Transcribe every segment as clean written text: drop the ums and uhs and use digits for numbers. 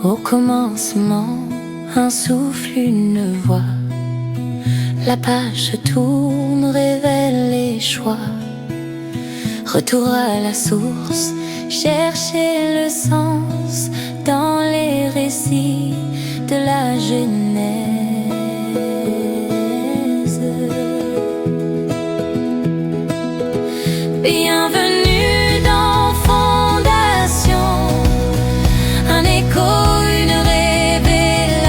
Au commencement, un souffle, une voix. La page se tourne, révèle les choix. Retour à la source, chercher le sens dans les récits de la Genèse. Bienvenue dans Fondation, un écho, une révélation.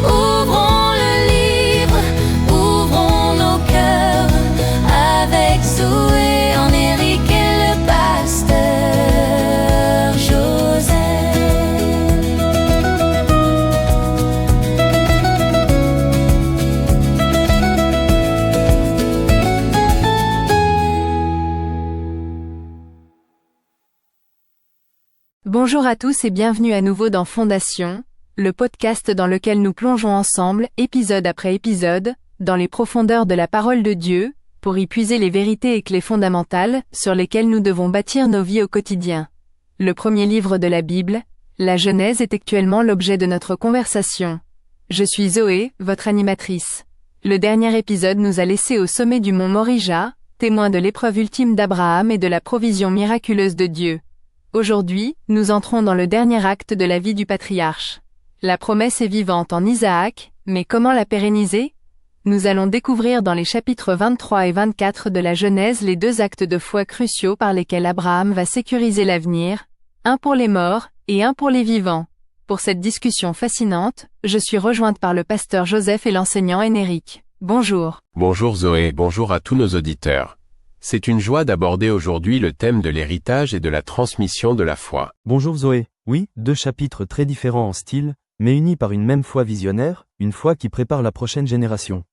Ouvrons le livre, ouvrons nos cœurs avec Zoé, Éric et le pasteur Joseph. Bonjour à tous et bienvenue à nouveau dans Fondation, le podcast dans lequel nous plongeons ensemble, épisode après épisode, dans les profondeurs de la parole de Dieu, pour y puiser les vérités et clés fondamentales sur lesquelles nous devons bâtir nos vies au quotidien. Le premier livre de la Bible, la Genèse, est actuellement l'objet de notre conversation. Je suis Zoé, votre animatrice. Le dernier épisode nous a laissés au sommet du mont Morija, témoin de l'épreuve ultime d'Abraham et de la provision miraculeuse de Dieu. Aujourd'hui, nous entrons dans le dernier acte de la vie du patriarche. La promesse est vivante en Isaac, mais comment la pérenniser ? Nous allons découvrir dans les chapitres 23 et 24 de la Genèse les deux actes de foi cruciaux par lesquels Abraham va sécuriser l'avenir, un pour les morts et un pour les vivants. Pour cette discussion fascinante, je suis rejointe par le pasteur Joseph et l'enseignant Éric. Bonjour. Bonjour Zoé, bonjour à tous nos auditeurs. C'est une joie d'aborder aujourd'hui le thème de l'héritage et de la transmission de la foi. Bonjour Zoé. Oui, deux chapitres très différents en style, mais unis par une même foi visionnaire, une foi qui prépare la prochaine génération.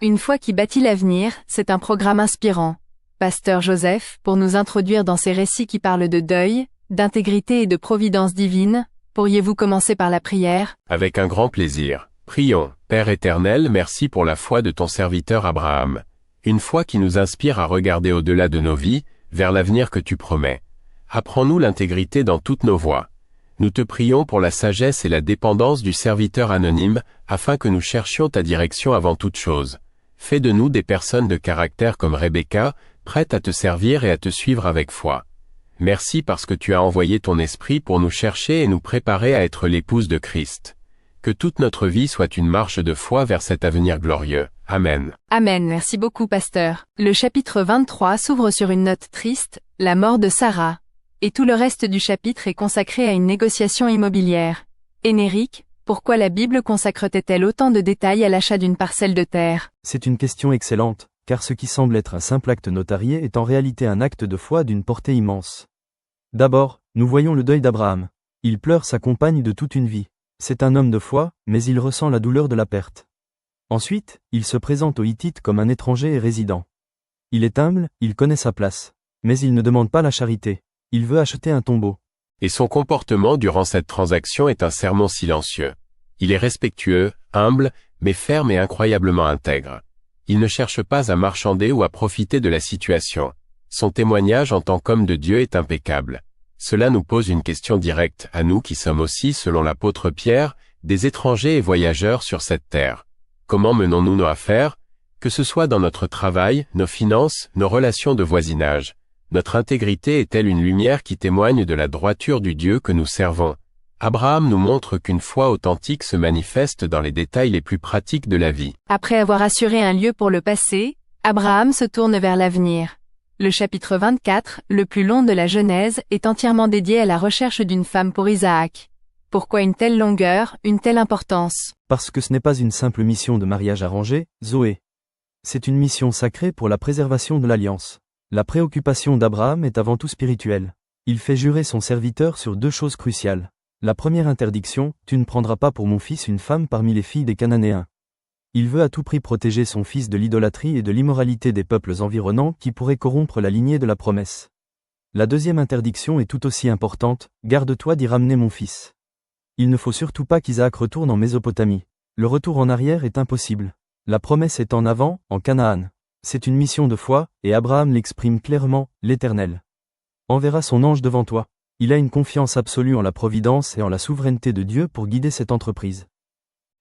Une foi qui bâtit l'avenir, c'est un programme inspirant. Pasteur Joseph, pour nous introduire dans ces récits qui parlent de deuil, d'intégrité et de providence divine, pourriez-vous commencer par la prière ? Avec un grand plaisir. Prions. Père éternel, merci pour la foi de ton serviteur Abraham. Une foi qui nous inspire à regarder au-delà de nos vies, vers l'avenir que tu promets. Apprends-nous l'intégrité dans toutes nos voies. Nous te prions pour la sagesse et la dépendance du serviteur anonyme, afin que nous cherchions ta direction avant toute chose. Fais de nous des personnes de caractère comme Rebecca, prêtes à te servir et à te suivre avec foi. Merci parce que tu as envoyé ton esprit pour nous chercher et nous préparer à être l'épouse de Christ. Que toute notre vie soit une marche de foi vers cet avenir glorieux. Amen. Amen, merci beaucoup pasteur. Le chapitre 23 s'ouvre sur une note triste, la mort de Sarah. Et tout le reste du chapitre est consacré à une négociation immobilière. Éric, pourquoi la Bible consacre-t-elle autant de détails à l'achat d'une parcelle de terre ? C'est une question excellente, car ce qui semble être un simple acte notarié est en réalité un acte de foi d'une portée immense. D'abord, nous voyons le deuil d'Abraham. Il pleure sa compagne de toute une vie. C'est un homme de foi, mais il ressent la douleur de la perte. Ensuite, il se présente aux Hittites comme un étranger et résident. Il est humble, il connaît sa place. Mais il ne demande pas la charité. Il veut acheter un tombeau. Et son comportement durant cette transaction est un sermon silencieux. Il est respectueux, humble, mais ferme et incroyablement intègre. Il ne cherche pas à marchander ou à profiter de la situation. Son témoignage en tant qu'homme de Dieu est impeccable. Cela nous pose une question directe, à nous qui sommes aussi, selon l'apôtre Pierre, des étrangers et voyageurs sur cette terre. Comment menons-nous nos affaires ? Que ce soit dans notre travail, nos finances, nos relations de voisinage. Notre intégrité est-elle une lumière qui témoigne de la droiture du Dieu que nous servons ? Abraham nous montre qu'une foi authentique se manifeste dans les détails les plus pratiques de la vie. Après avoir assuré un lieu pour le passé, Abraham se tourne vers l'avenir. Le chapitre 24, le plus long de la Genèse, est entièrement dédié à la recherche d'une femme pour Isaac. Pourquoi une telle longueur, une telle importance ? Parce que ce n'est pas une simple mission de mariage arrangé, Zoé. C'est une mission sacrée pour la préservation de l'alliance. La préoccupation d'Abraham est avant tout spirituelle. Il fait jurer son serviteur sur deux choses cruciales. La première interdiction, tu ne prendras pas pour mon fils une femme parmi les filles des Cananéens. Il veut à tout prix protéger son fils de l'idolâtrie et de l'immoralité des peuples environnants qui pourraient corrompre la lignée de la promesse. La deuxième interdiction est tout aussi importante, garde-toi d'y ramener mon fils. Il ne faut surtout pas qu'Isaac retourne en Mésopotamie. Le retour en arrière est impossible. La promesse est en avant, en Canaan. C'est une mission de foi, et Abraham l'exprime clairement, l'Éternel enverra son ange devant toi. Il a une confiance absolue en la providence et en la souveraineté de Dieu pour guider cette entreprise.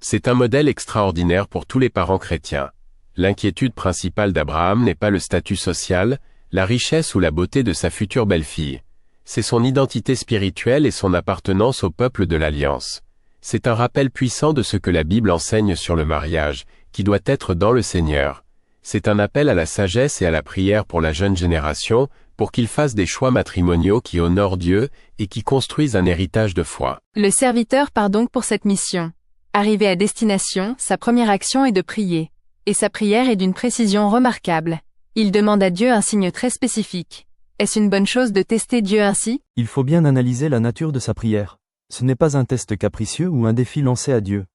C'est un modèle extraordinaire pour tous les parents chrétiens. L'inquiétude principale d'Abraham n'est pas le statut social, la richesse ou la beauté de sa future belle-fille. C'est son identité spirituelle et son appartenance au peuple de l'Alliance. C'est un rappel puissant de ce que la Bible enseigne sur le mariage, qui doit être dans le Seigneur. C'est un appel à la sagesse et à la prière pour la jeune génération, pour qu'ils fassent des choix matrimoniaux qui honorent Dieu et qui construisent un héritage de foi. Le serviteur part donc pour cette mission. Arrivé à destination, sa première action est de prier. Et sa prière est d'une précision remarquable. Il demande à Dieu un signe très spécifique. Est-ce une bonne chose de tester Dieu ainsi? Il faut bien analyser la nature de sa prière. Ce n'est pas un test capricieux ou un défi lancé à Dieu.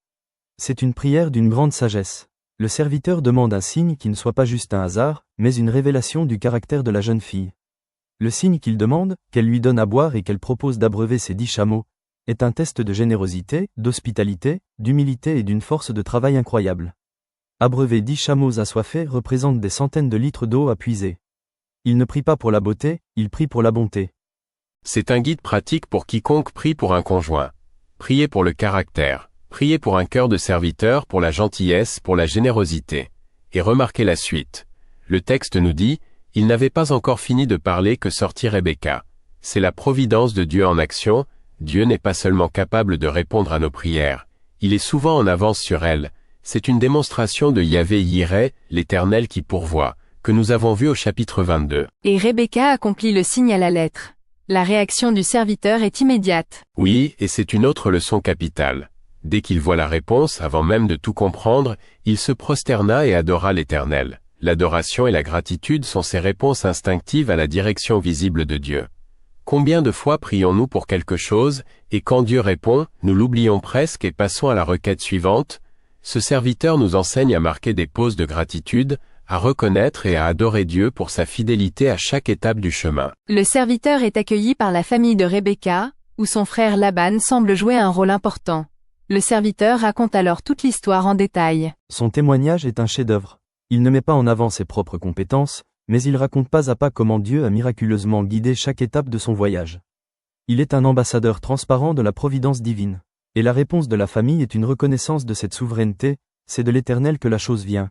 C'est une prière d'une grande sagesse. Le serviteur demande un signe qui ne soit pas juste un hasard, mais une révélation du caractère de la jeune fille. Le signe qu'il demande, qu'elle lui donne à boire et qu'elle propose d'abreuver ses 10 chameaux, est un test de générosité, d'hospitalité, d'humilité et d'une force de travail incroyable. Abreuver 10 chameaux assoiffés représente des centaines de litres d'eau à puiser. Il ne prie pas pour la beauté, il prie pour la bonté. C'est un guide pratique pour quiconque prie pour un conjoint. Priez pour le caractère, priez pour un cœur de serviteur, pour la gentillesse, pour la générosité. Et remarquez la suite. Le texte nous dit, il n'avait pas encore fini de parler que sortit Rebecca. C'est la providence de Dieu en action. Dieu n'est pas seulement capable de répondre à nos prières, il est souvent en avance sur elles. C'est une démonstration de Yahvé Yireh, l'Éternel qui pourvoit, que nous avons vu au chapitre 22. Et Rebecca accomplit le signe à la lettre. La réaction du serviteur est immédiate. Oui, et c'est une autre leçon capitale. Dès qu'il voit la réponse, avant même de tout comprendre, il se prosterna et adora l'Éternel. L'adoration et la gratitude sont ces réponses instinctives à la direction visible de Dieu. Combien de fois prions-nous pour quelque chose, et quand Dieu répond, nous l'oublions presque et passons à la requête suivante? Ce serviteur nous enseigne à marquer des pauses de gratitude, à reconnaître et à adorer Dieu pour sa fidélité à chaque étape du chemin. Le serviteur est accueilli par la famille de Rebecca, où son frère Laban semble jouer un rôle important. Le serviteur raconte alors toute l'histoire en détail. Son témoignage est un chef-d'œuvre. Il ne met pas en avant ses propres compétences, mais il raconte pas à pas comment Dieu a miraculeusement guidé chaque étape de son voyage. Il est un ambassadeur transparent de la providence divine. Et la réponse de la famille est une reconnaissance de cette souveraineté, c'est de l'Éternel que la chose vient.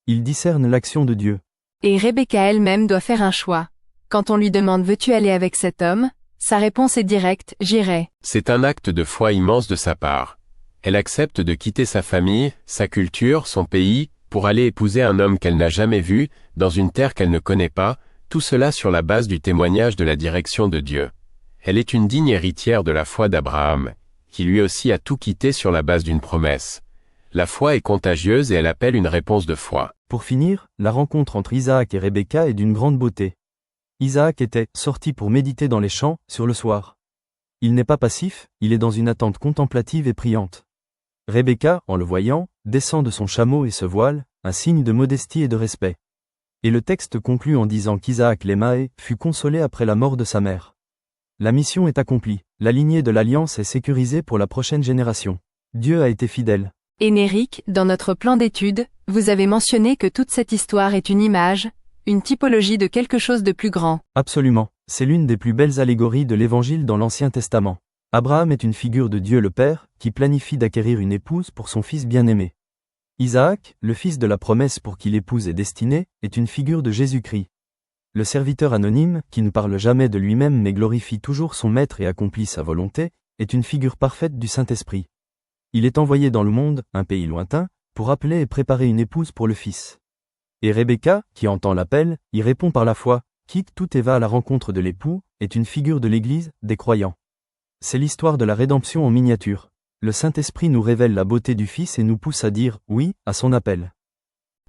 Il discerne l'action de Dieu. Et Rebecca elle-même doit faire un choix. Quand on lui demande « Veux-tu aller avec cet homme ?», sa réponse est directe « J'irai ». C'est un acte de foi immense de sa part. Elle accepte de quitter sa famille, sa culture, son pays, pour aller épouser un homme qu'elle n'a jamais vu, dans une terre qu'elle ne connaît pas, tout cela sur la base du témoignage de la direction de Dieu. Elle est une digne héritière de la foi d'Abraham, qui lui aussi a tout quitté sur la base d'une promesse. La foi est contagieuse et elle appelle une réponse de foi. Pour finir, la rencontre entre Isaac et Rebecca est d'une grande beauté. Isaac était sorti pour méditer dans les champs, sur le soir. Il n'est pas passif, il est dans une attente contemplative et priante. Rebecca, en le voyant, descend de son chameau et se voile, un signe de modestie et de respect. Et le texte conclut en disant qu'Isaac l'aima et fut consolé après la mort de sa mère. La mission est accomplie, la lignée de l'Alliance est sécurisée pour la prochaine génération. Dieu a été fidèle. Énéric, dans notre plan d'étude, vous avez mentionné que toute cette histoire est une image, une typologie de quelque chose de plus grand. Absolument, c'est l'une des plus belles allégories de l'Évangile dans l'Ancien Testament. Abraham est une figure de Dieu le Père, qui planifie d'acquérir une épouse pour son fils bien-aimé. Isaac, le fils de la promesse pour qui l'épouse est destinée, est une figure de Jésus-Christ. Le serviteur anonyme, qui ne parle jamais de lui-même mais glorifie toujours son maître et accomplit sa volonté, est une figure parfaite du Saint-Esprit. Il est envoyé dans le monde, un pays lointain, pour appeler et préparer une épouse pour le fils. Et Rebecca, qui entend l'appel, y répond par la foi, quitte tout et va à la rencontre de l'époux, est une figure de l'Église, des croyants. C'est l'histoire de la rédemption en miniature. Le Saint-Esprit nous révèle la beauté du Fils et nous pousse à dire « oui » à son appel.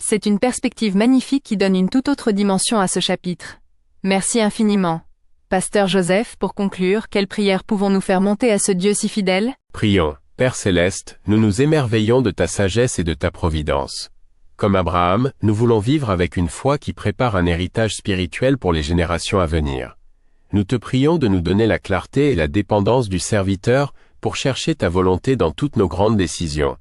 C'est une perspective magnifique qui donne une toute autre dimension à ce chapitre. Merci infiniment. Pasteur Joseph, pour conclure, quelle prière pouvons-nous faire monter à ce Dieu si fidèle? Prions. Père Céleste, nous nous émerveillons de ta sagesse et de ta providence. Comme Abraham, nous voulons vivre avec une foi qui prépare un héritage spirituel pour les générations à venir. Nous te prions de nous donner la clarté et la dépendance du serviteur pour chercher ta volonté dans toutes nos grandes décisions.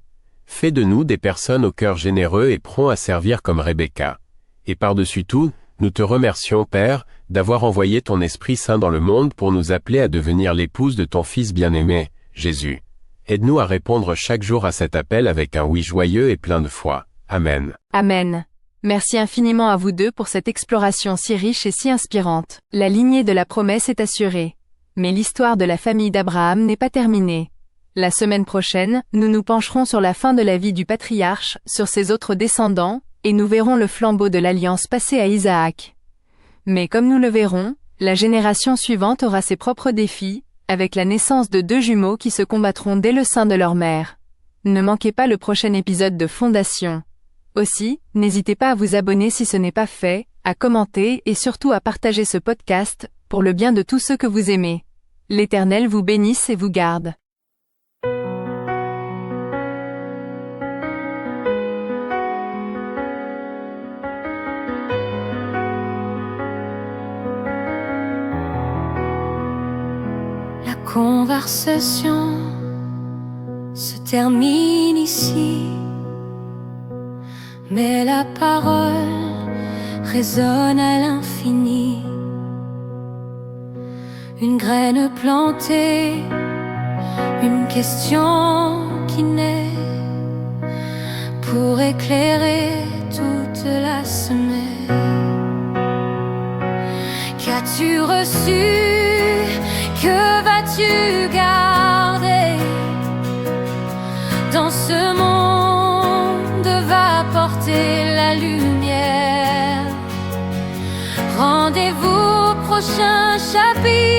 Fais de nous des personnes au cœur généreux et prompts à servir comme Rebecca. Et par-dessus tout, nous te remercions, Père, d'avoir envoyé ton Esprit Saint dans le monde pour nous appeler à devenir l'épouse de ton Fils bien-aimé, Jésus. Aide-nous à répondre chaque jour à cet appel avec un oui joyeux et plein de foi. Amen. Amen. Merci infiniment à vous deux pour cette exploration si riche et si inspirante. La lignée de la promesse est assurée. Mais l'histoire de la famille d'Abraham n'est pas terminée. La semaine prochaine, nous nous pencherons sur la fin de la vie du patriarche, sur ses autres descendants, et nous verrons le flambeau de l'alliance passer à Isaac. Mais comme nous le verrons, la génération suivante aura ses propres défis, avec la naissance de 2 jumeaux qui se combattront dès le sein de leur mère. Ne manquez pas le prochain épisode de Fondation. Aussi, n'hésitez pas à vous abonner si ce n'est pas fait, à commenter et surtout à partager ce podcast, pour le bien de tous ceux que vous aimez. L'Éternel vous bénisse et vous garde. La conversation se termine ici, mais la parole résonne à l'infini. Une graine plantée, une question qui naît pour éclairer toute la semaine. Qu'as-tu reçu? Que vas-tu garder? Dans ce monde va porter la lumière. Rendez-vous au prochain chapitre.